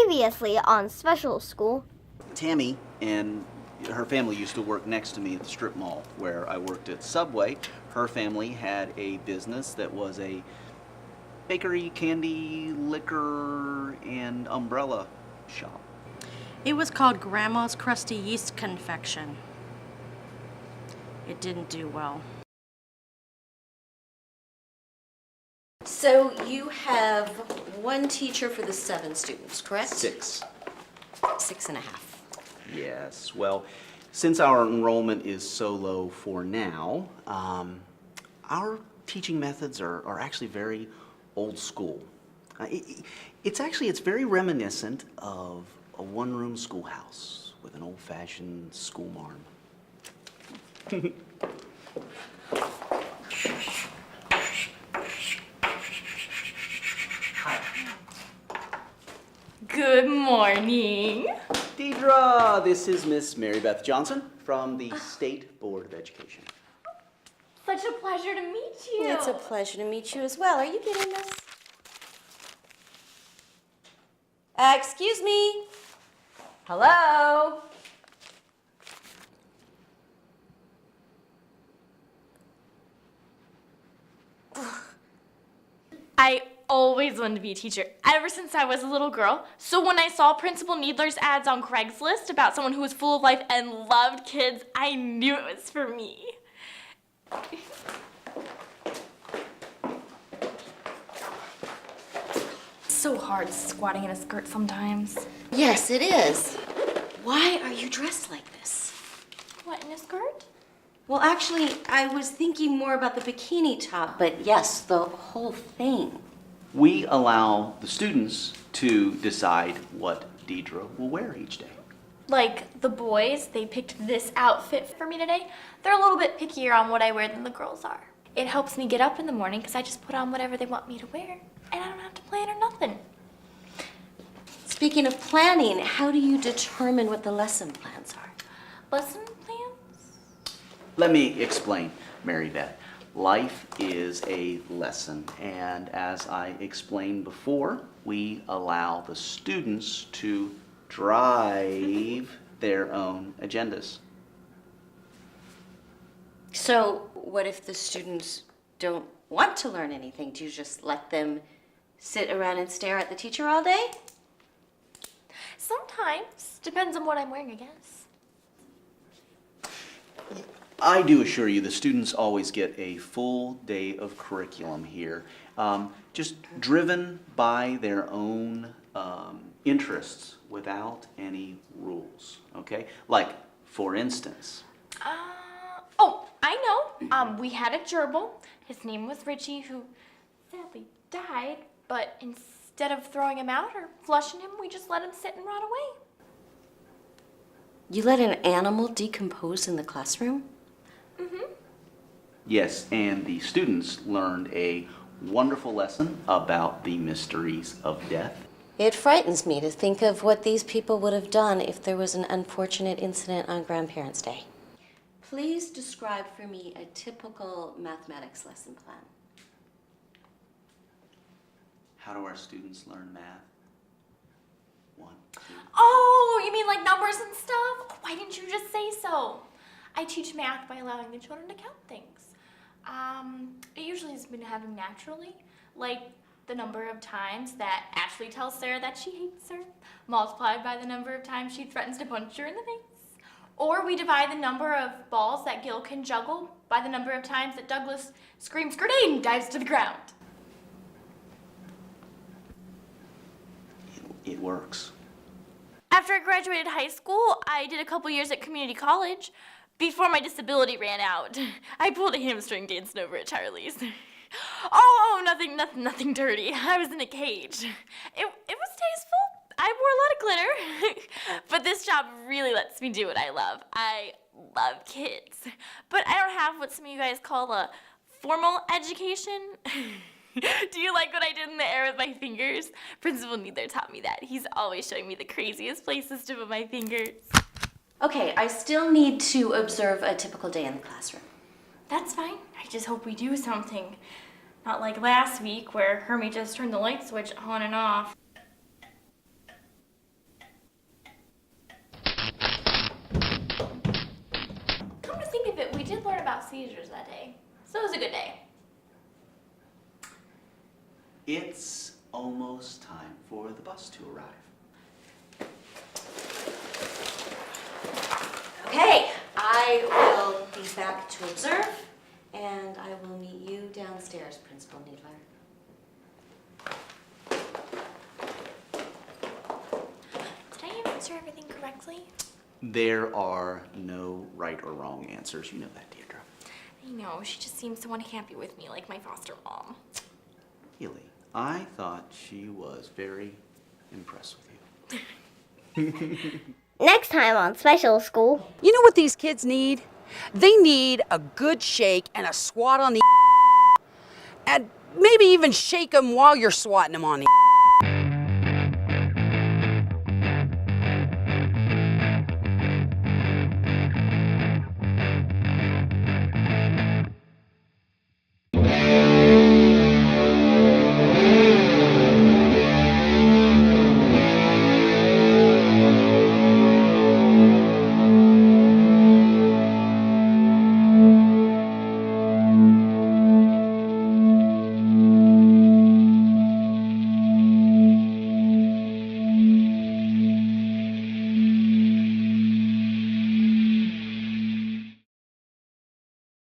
Previously on Special School. Tammy and her family used to work next to me at the strip mall where I worked at Subway. Her family had a business that was a bakery, candy, liquor, and umbrella shop. It was called Grandma's Crusty Yeast Confection. It didn't do well. So you have one teacher for the 7 students, correct? 6. 6.5. Yes, well, since our enrollment is so low for now, our teaching methods are actually very old school. It's very reminiscent of a one-room schoolhouse with an old-fashioned school marm. Good morning. Deidre, this is Miss Mary Beth Johnson from the State Board of Education. Such a pleasure to meet you. It's a pleasure to meet you as well. Are you getting this? Excuse me. Hello? I always wanted to be a teacher ever since I was a little girl. So when I saw Principal Needler's ads on Craigslist about someone who was full of life and loved kids, I knew it was for me. It's so hard squatting in a skirt sometimes. Yes, it is. Why are you dressed like this? What, in a skirt? Well, actually, I was thinking more about the bikini top, but yes, the whole thing. We allow the students to decide what Deidre will wear each day. Like the boys, they picked this outfit for me today. They're a little bit pickier on what I wear than the girls are. It helps me get up in the morning because I just put on whatever they want me to wear and I don't have to plan or nothing. Speaking of planning, how do you determine what the lesson plans are? Lesson plans? Let me explain, Mary Beth. Life is a lesson, and as I explained before, we allow the students to drive their own agendas. So, what if the students don't want to learn anything? Do you just let them sit around and stare at the teacher all day? Sometimes. Depends on what I'm wearing, I guess. I do assure you the students always get a full day of curriculum here, just driven by their own interests without any rules, okay? Like, for instance. Oh, I know. We had a gerbil. His name was Richie, who sadly died, but instead of throwing him out or flushing him, we just let him sit and rot away. You let an animal decompose in the classroom? Mm-hmm. Yes, and the students learned a wonderful lesson about the mysteries of death. It frightens me to think of what these people would have done if there was an unfortunate incident on Grandparents' Day. Please describe for me a typical mathematics lesson plan. How do our students learn math? 1, 2. Oh, you mean like numbers and stuff? Why didn't you just say so? I teach math by allowing the children to count things. It usually has been happening naturally, like the number of times that Ashley tells Sarah that she hates her, multiplied by the number of times she threatens to punch her in the face. Or we divide the number of balls that Gil can juggle by the number of times that Douglas screams grenade and dives to the ground. It works. After I graduated high school, I did a couple years at community college. Before my disability ran out, I pulled a hamstring dancing over at Charlie's. Oh, nothing dirty. I was in a cage. It was tasteful. I wore a lot of glitter. But this job really lets me do what I love. I love kids. But I don't have what some of you guys call a formal education. Do you like what I did in the air with my fingers? Principal Needler taught me that. He's always showing me the craziest places to put my fingers. Okay, I still need to observe a typical day in the classroom. That's fine. I just hope we do something. Not like last week where Hermie just turned the light switch on and off. did learn about seizures that day, so it was a good day. It's almost time for the bus to arrive. Okay, I will be back to observe, and I will meet you downstairs, Principal Needler. Did I answer everything correctly? There are no right or wrong answers. You know that, Deirdre. I know, she just seems so unhappy with me, like my foster mom. Really, I thought she was very impressed with you. Next time on Special School. You know what these kids need? They need a good shake and a swat on the and maybe even shake them while you're swatting them on the